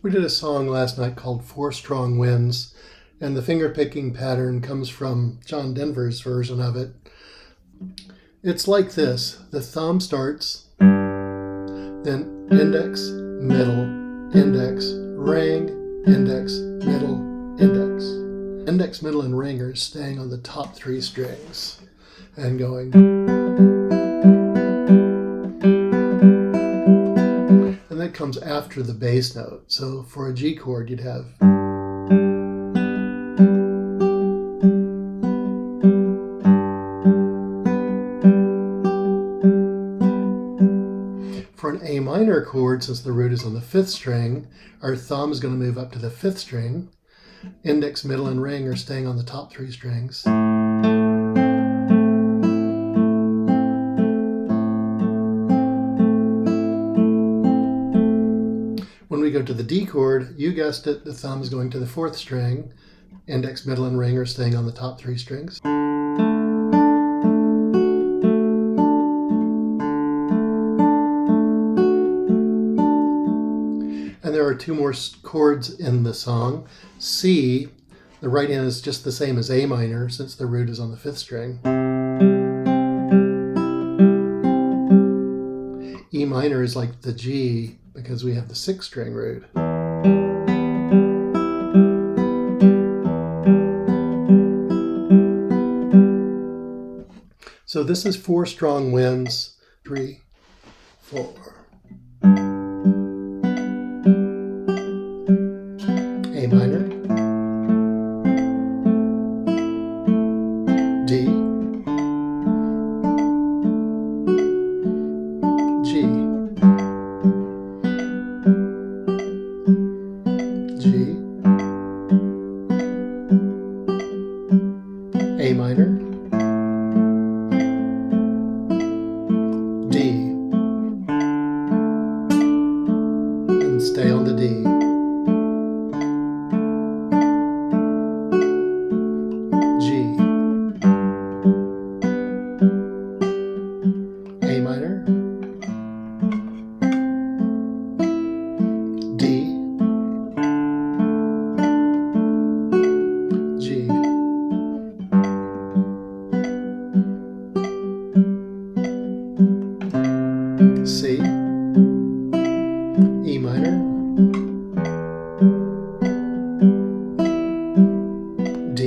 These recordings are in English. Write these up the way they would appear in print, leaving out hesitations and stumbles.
We did a song last night called Four Strong Winds, and the finger picking pattern comes from John Denver's version of it. It's like this. The thumb starts, then index, middle, index, ring, index, middle, index. Index, middle, and ring are staying on the top three strings and going. And that comes after the bass note. So for a G chord, you'd have. For an A minor chord, since the root is on the fifth string, our thumb is going to move up to the fifth string. Index, middle, and ring are staying on the top three strings. When we go to the D chord, you guessed it, the thumb is going to the fourth string. Index, middle, and ring are staying on the top three strings. And there are two more chords in the song. C, the right hand is just the same as A minor since the root is on the fifth string. E minor is like the G because we have the sixth string root. So this is Four Strong Winds, 3, 4. A minor, D, G, G, A minor, D, and stay on the D. A minor, D, G, C, E minor, D.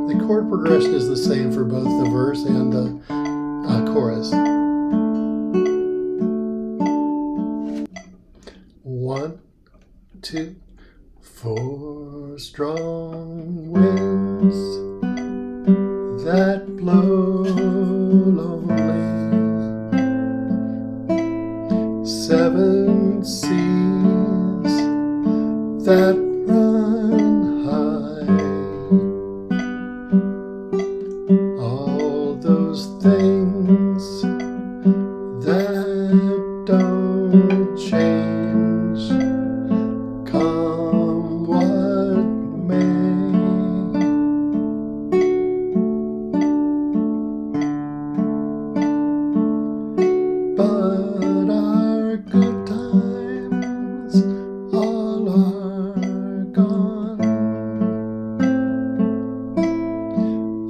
The chord progression is the same for both the verse and the chorus. 1, 2, 4 strong winds that blow lonely, 7 seas that run high, all those things that don't change, come what may. But our good times all are gone.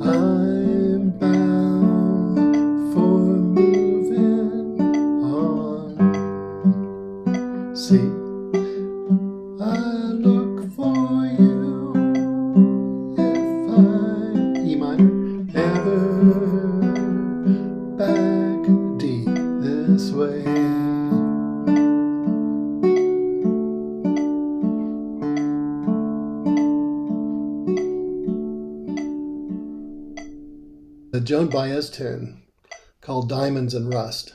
I'm bound for moving on. See, I look for you if I, E minor, ever back D this way. The Joan Baez tune called Diamonds and Rust.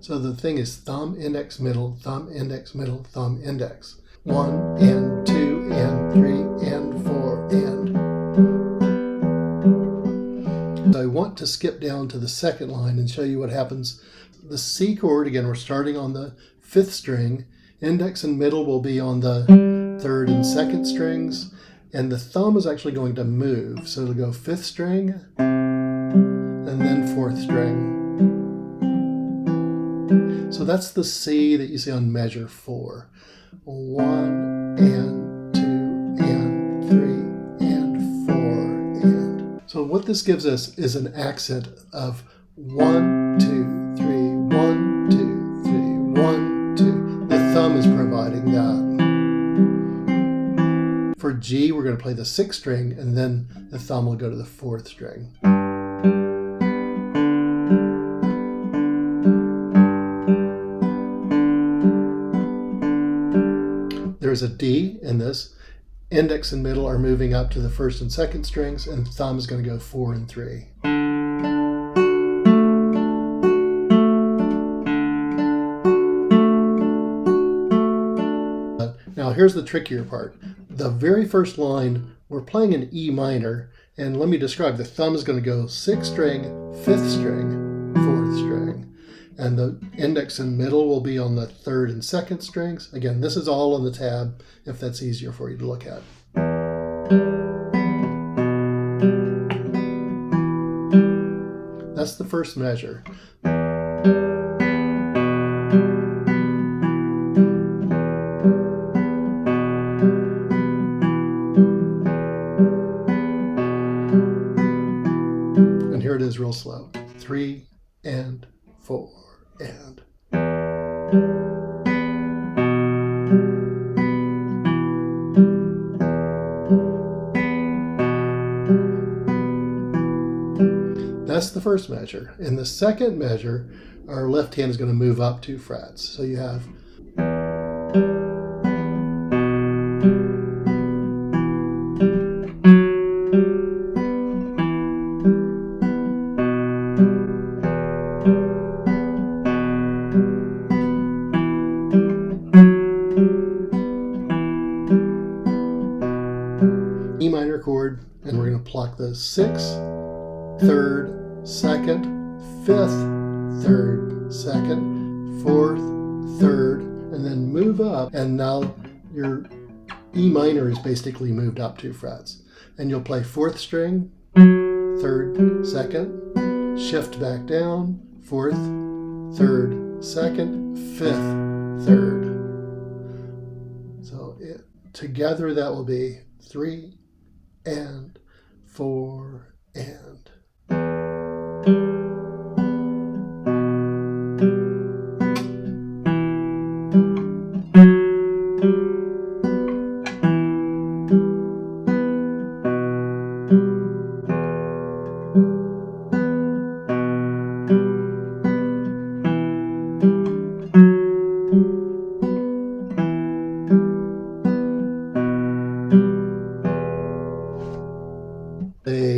So the thing is thumb, index, middle, thumb, index, middle, thumb, index. 1 and 2 and 3 and 4 and. I want to skip down to the second line and show you what happens. The C chord, again, we're starting on the fifth string. Index and middle will be on the third and second strings. And the thumb is actually going to move. So it'll go fifth string and then fourth string. So that's the C that you see on measure 4. 1 and 2 and 3 and 4 and. So what this gives us is an accent of 1, 2, 3, 1, 2, 3, 1, 2. The thumb is providing that. For G, we're going to play the 6th string, and then the thumb will go to the 4th string. There's a D in this. Index and middle are moving up to the 1st and 2nd strings, and thumb is going to go 4 and 3. Now here's the trickier part. The very first line, we're playing an E minor, and let me describe. The thumb is going to go 6th string, 5th string, 4th string. And the index and middle will be on the 3rd and 2nd strings. Again, this is all on the tab, if that's easier for you to look at. That's the first measure. And here it is real slow. 3 and 4 and. That's the first measure. In the second measure, our left hand is going to move up 2 frets. So you have E minor chord, and we're going to pluck the 6th, 3rd, 2nd, 5th, 3rd, 2nd, 4th, 3rd, and then move up. And now your E minor is basically moved up 2 frets. And you'll play 4th string, 3rd, 2nd, shift back down, 4th, 3rd, 2nd, 5th, 3rd. So together that will be 3 and 4 and.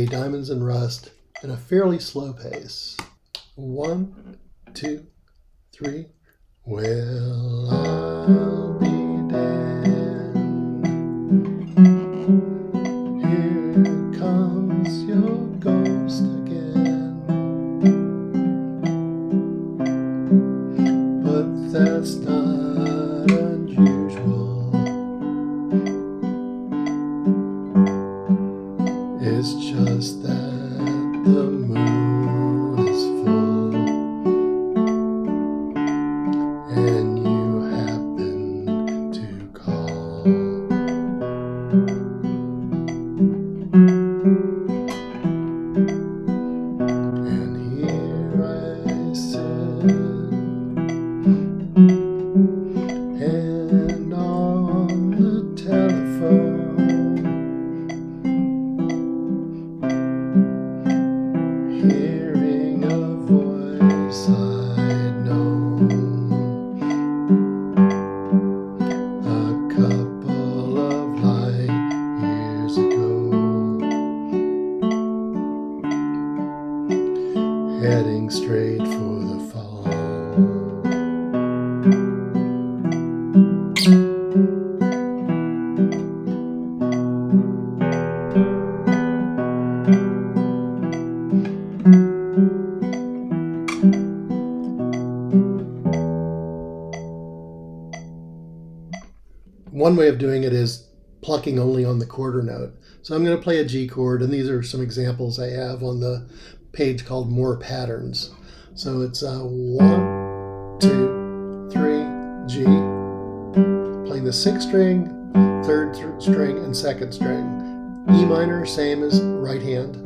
Diamonds and Rust at a fairly slow pace. 1, 2, 3. Well, I'll be dead. Here comes your ghost again. But that's not unusual. It's just that the moon is full and you happen to call. And here I sit, and on the telephone hearing a voice I'd known a couple of light years ago, heading straight for the fall. One way of doing it is plucking only on the quarter note. So I'm going to play a G chord, and these are some examples I have on the page called More Patterns. So it's 1, 2, G, playing the 6th string, 3rd string, and 2nd string. E minor, same as right hand.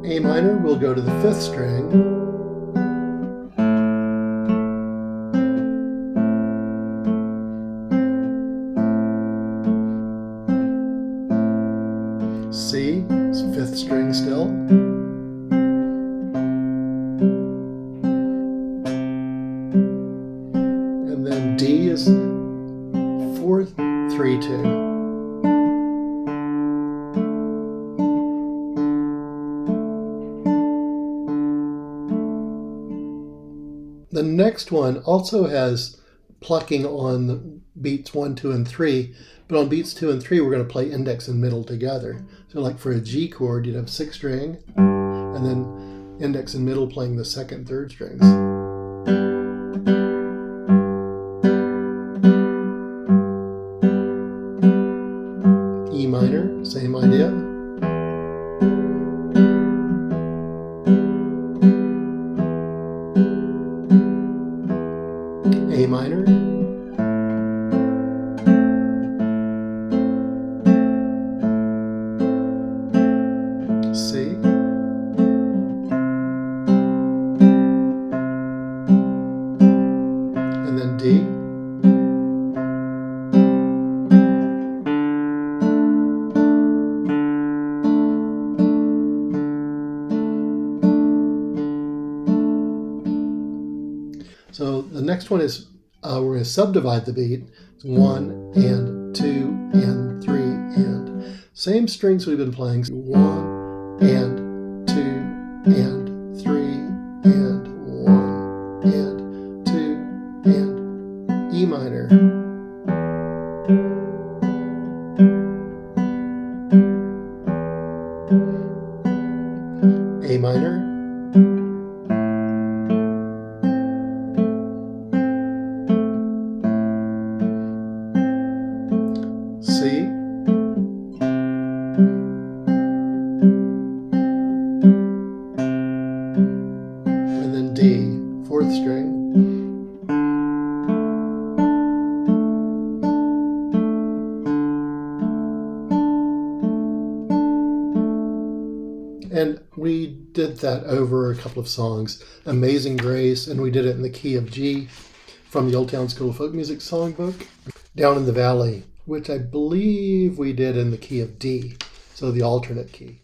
A minor, we'll go to the 5th string. C is 5th string still. And then D is 4th, 3, 2. The next one also has plucking on the beats 1, 2, and 3, but on beats 2 and 3 we're going to play index and middle together. So like for a G chord, you'd have 6th string, and then index and middle playing the 2nd, 3rd strings. E minor, same idea. A minor, C, and then D, so the next one is we're going to subdivide the beat. It's 1 and 2 and 3 and same strings we've been playing. 1 and 2 and 3 and 1 and 2 and E minor. A minor. C, and then D, 4th string. And we did that over a couple of songs, Amazing Grace, and we did it in the key of G from the Old Town School of Folk Music songbook. Down in the Valley, which I believe we did in the key of D, so the alternate key.